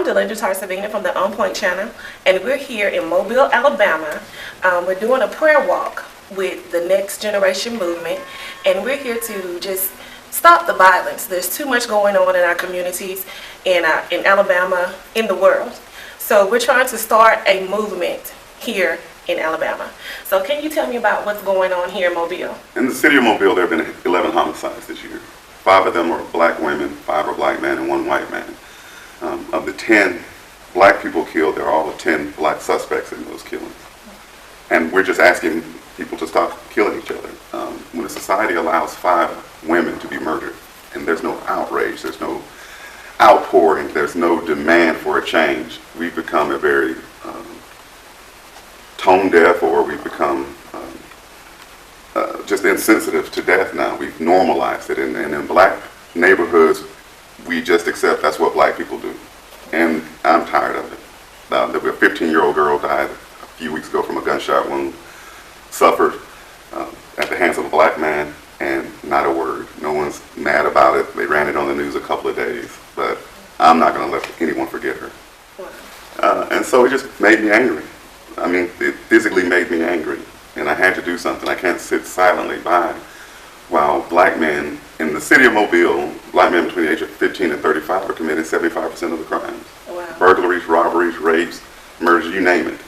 Savina from the OnPoint Channel, and we're here in Mobile, Alabama. We're doing a prayer walk with the Next Generation Movement, and we're here to just stop the violence. There's too much going on in our communities, in Alabama, in the world. So we're trying to start a movement here in Alabama. So can you tell me about what's going on here in Mobile? In the city of Mobile, there have been 11 homicides this year. 5 of them are black women, 5 are black men, and 1 white man. Of the 10 black people killed, there are all 10 black suspects in those killings. And we're just asking people to stop killing each other. When a society allows 5 women to be murdered, and there's no outrage, there's no outpouring, there's no demand for a change, we've become a very tone deaf, or we've become just insensitive to death now. We've normalized it, and in black neighborhoods, we just accept that's what black people do. And I'm tired of it. A 15-year-old girl died a few weeks ago from a gunshot wound, suffered at the hands of a black man, and not a word. No one's mad about it. They ran it on the news a couple of days, but I'm not going to let anyone forget her. And so it just made me angry. I mean, it physically made me angry, and I had to do something. I can't sit silently by while black men in the city of Mobile, black men between the age of 15 and 35 are committing 75% of the crimes. Wow. Burglaries, robberies, rapes, murders, you name it.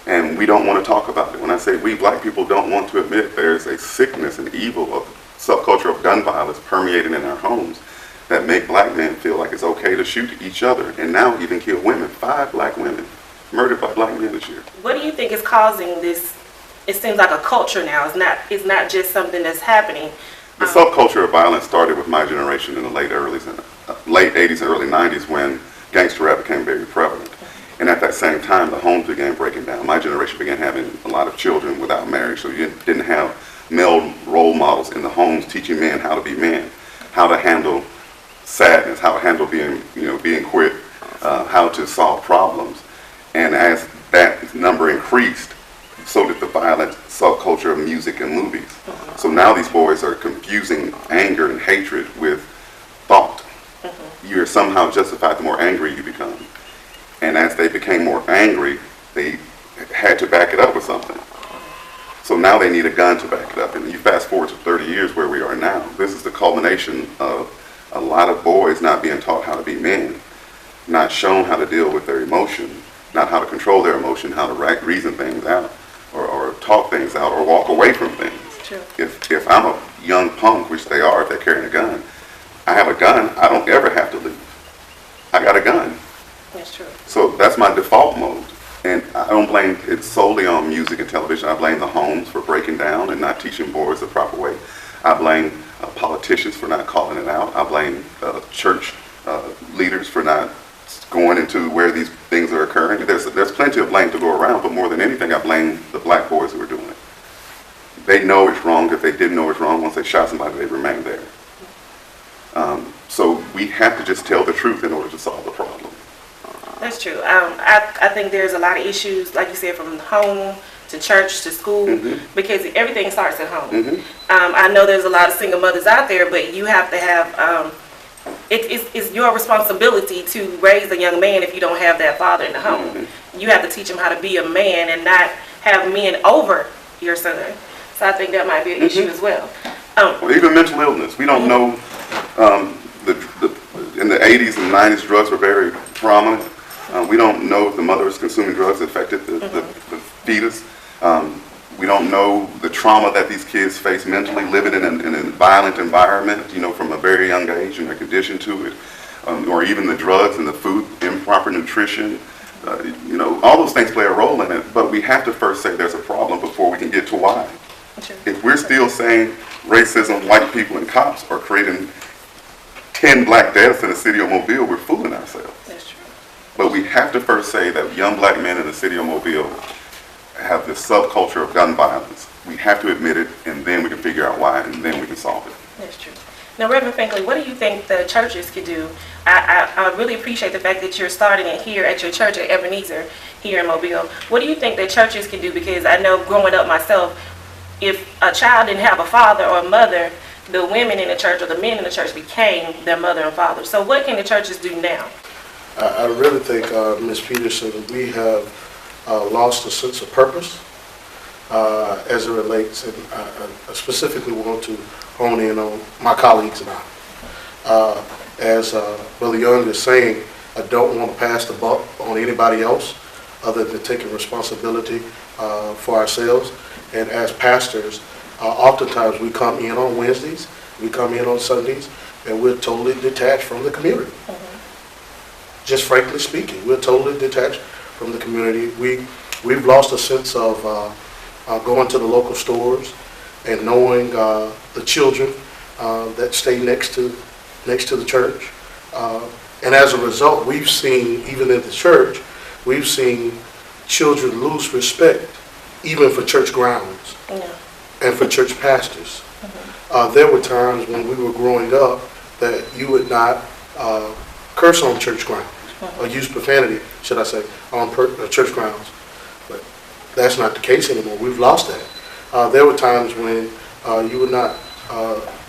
And we don't want to talk about it. When I say we, black people don't want to admit there's a sickness and evil of subculture of gun violence permeating in our homes that make black men feel like it's okay to shoot each other, and now even kill women. 5 black women murdered by black men this year. What do you think is causing this? It seems like a culture now. It's not just something that's happening. The subculture of violence started with my generation in the late 80s and early 90s, when gangster rap became very prevalent. And at that same time, the homes began breaking down. My generation began having a lot of children without marriage, so you didn't have male role models in the homes teaching men how to be men, how to handle sadness, how to handle being quit, how to solve problems. And as that number increased, so did the violent subculture of music and movies. So now these boys are confusing anger and hatred with thought. You're somehow justified the more angry you become. And as they became more angry, they had to back it up with something. So now they need a gun to back it up. And you fast forward to 30 years where we are now. This is the culmination of a lot of boys not being taught how to be men, not shown how to deal with their emotion, not how to control their emotion, how to reason things out, or talk things out, or walk away from things. True. If I'm a young punk, which they are if they're carrying a gun, I have a gun, I don't ever have to leave. I got a gun. That's true. So that's my default mode. And I don't blame it solely on music and television. I blame the homes for breaking down and not teaching boys the proper way. I blame politicians for not calling it out. I blame church leaders for not going into where these things are occurring. There's plenty of blame to go around, but more than anything, I blame the black boys who are doing it. They know it's wrong. If they didn't know it's wrong, once they shot somebody, they remained there. So we have to just tell the truth in order to solve the problem. That's true. I think there's a lot of issues, like you said, from home to church to school, because everything starts at home. I know there's a lot of single mothers out there, but you have to have, it's your responsibility to raise a young man if you don't have that father in the home. You have to teach him how to be a man and not have men over your son. So I think that might be an issue as well. Well, even mental illness. We don't know, in the 80s and 90s, drugs were very prominent. We don't know if the mother was consuming drugs that affected the fetus. We don't know the trauma that these kids face mentally, living in a violent environment, from a very young age, and they're conditioned to it, or even the drugs and the food, improper nutrition. All those things play a role in it, but we have to first say there's a problem before we can get to why. If we're still saying racism, white people, and cops are creating 10 black deaths in the city of Mobile, we're fooling ourselves. That's true. But we have to first say that young black men in the city of Mobile have this subculture of gun violence. We have to admit it, and then we can figure out why, and then we can solve it. That's true. Now, Reverend Finkley, what do you think the churches could do? I really appreciate the fact that you're starting it here at your church at Ebenezer here in Mobile. What do you think the churches can do? Because I know growing up myself, if a child didn't have a father or a mother, the women in the church or the men in the church became their mother and father. So what can the churches do now? I really think, Ms. Peterson, we have lost a sense of purpose as it relates, and I specifically want to hone in on my colleagues and I. As Brother Young is saying, I don't want to pass the buck on anybody else other than taking responsibility for ourselves. And as pastors, oftentimes we come in on Wednesdays, we come in on Sundays, and we're totally detached from the community. Just frankly speaking, we're totally detached from the community. We've lost a sense of going to the local stores and knowing the children that stay next to the church. And as a result, we've seen, even in the church, we've seen children lose respect even for church grounds and for church pastors. There were times when we were growing up that you would not curse on church grounds, or use profanity, should I say, on church grounds. But that's not the case anymore. We've lost that. There were times when you would not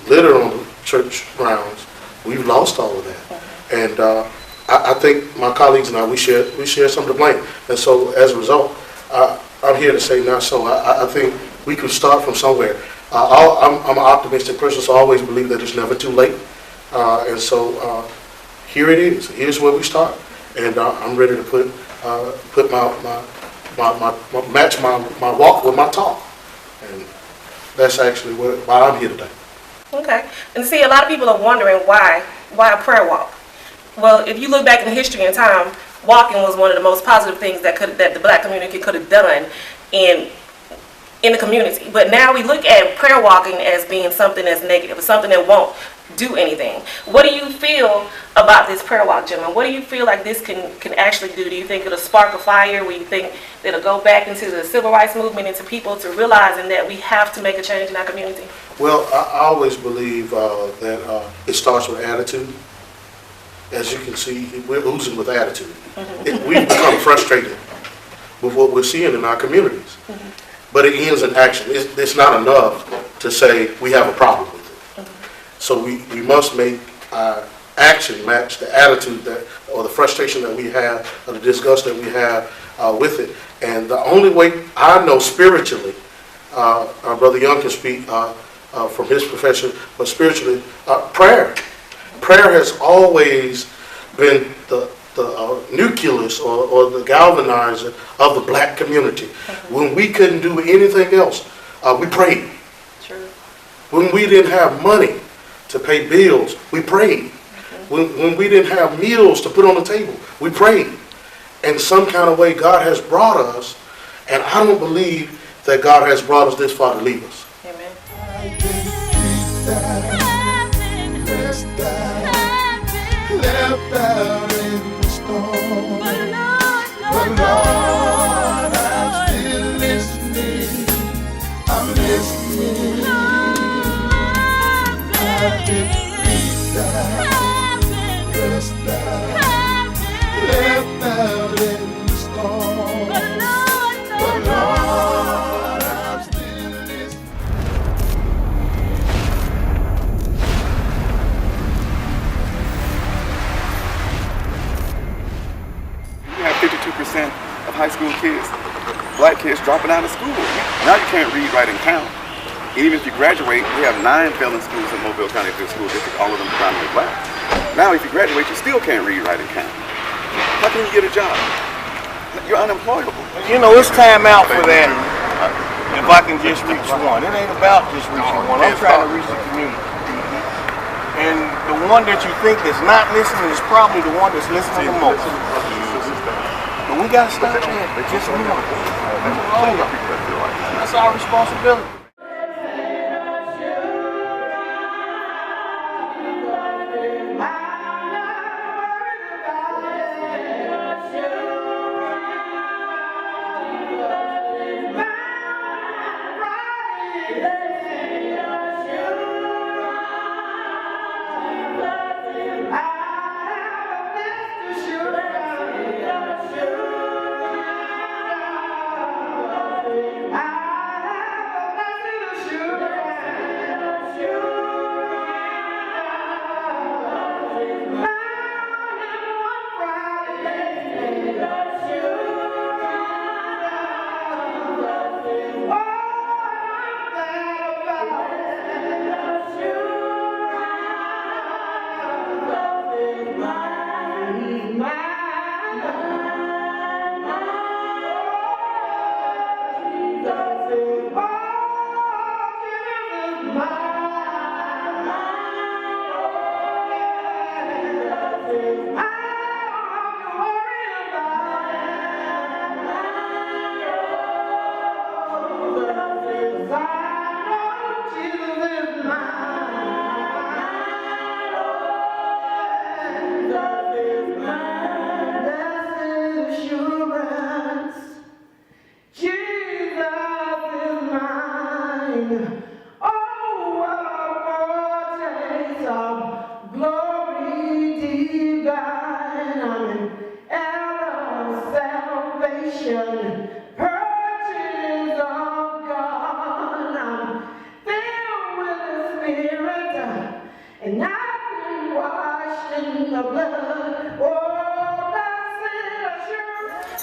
litter on church grounds. We've lost all of that. And I think my colleagues and I, we share some of the blame. And so as a result, I'm here to say not so. I think we can start from somewhere. I'm an optimistic person, so I always believe that it's never too late. And so here it is. Here's where we start. And I'm ready to put match my walk with my talk. And that's actually why I'm here today. Okay. And see, a lot of people are wondering why a prayer walk. Well, if you look back in history and time, walking was one of the most positive things that the black community could have done in the community. But now we look at prayer walking as being something that's negative, something that won't do anything. What do you feel about this prayer walk, gentlemen? What do you feel like this can actually do? Do you think it'll spark a fire? Do you think it'll go back into the civil rights movement, into people to realizing that we have to make a change in our community? Well, I always believe that it starts with attitude. As you can see, we're oozing with attitude. We've become frustrated with what we're seeing in our communities. But it ends in action. It's not enough to say we have a problem with it. So we must make our action match the attitude or the frustration that we have, or the disgust that we have with it. And the only way I know spiritually, our Brother Young can speak from his profession, but spiritually, prayer. Prayer has always been the nucleus or the galvanizer of the black community. When we couldn't do anything else, we prayed. True. When we didn't have money to pay bills, we prayed. When we didn't have meals to put on the table, we prayed. In some kind of way, God has brought us, and I don't believe that God has brought us this far to leave us. Left out in the storm, but Lord, I'm still listening. I'm listening. I've been beat down, pressed down, left out in the storm, but Lord, I'm still listening. You have 52% of high school kids, black kids, dropping out of school. Now you can't read, write, and count. And even if you graduate, we have 9 failing schools in Mobile County School District, all of them predominantly black. Now if you graduate, you still can't read, write, and count. How can you get a job? You're unemployable. You know, it's time out for that. If I can just reach one. It ain't about just reaching one. I'm trying to reach the community. And the one that you think that's not listening is probably the one that's listening the most. But we got to start there. Just one. That's our responsibility.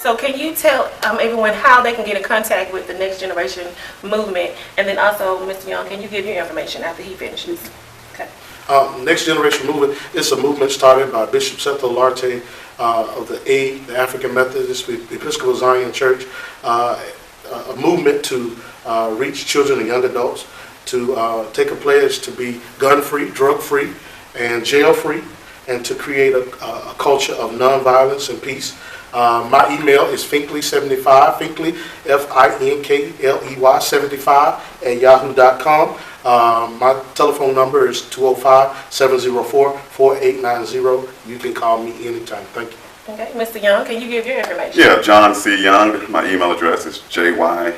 So can you tell everyone how they can get in contact with the Next Generation Movement? And then also, Mr. Young, can you give your information after he finishes? Okay. Next Generation Movement is a movement started by Bishop Seth O of the African Methodist Episcopal Zion Church, a movement to reach children and young adults, to take a pledge to be gun-free, drug-free, and jail-free, and to create a culture of nonviolence and peace. My email is Finkley75, Finkley, Finkley 75 @yahoo.com. My telephone number is 205-704-4890. You can call me anytime. Thank you. Okay, Mr. Young, can you give your information? Yeah, John C. Young. My email address is JYHERE,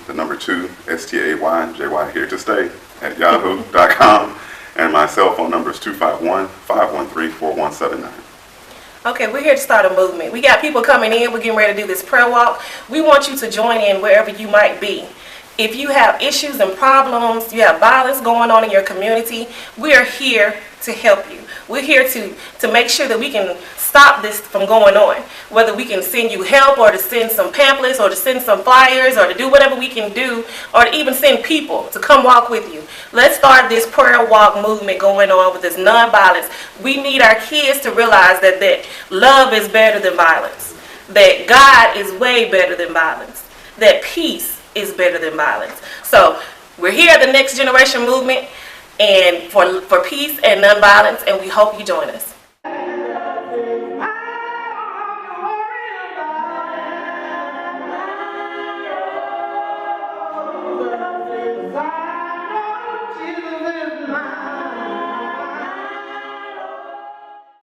the number 2, STAY, JY here to stay, @yahoo.com. And my cell phone number is 251-513-4179. Okay, we're here to start a movement. We got people coming in. We're getting ready to do this prayer walk. We want you to join in wherever you might be. If you have issues and problems, you have violence going on in your community, we are here to help you. We're here to make sure that we can stop this from going on. Whether we can send you help, or to send some pamphlets, or to send some flyers, or to do whatever we can do, or to even send people to come walk with you. Let's start this prayer walk movement going on with this nonviolence. We need our kids to realize that love is better than violence, that God is way better than violence, that peace is better than violence. So we're here at the Next Generation Movement and for peace and nonviolence, and we hope you join us.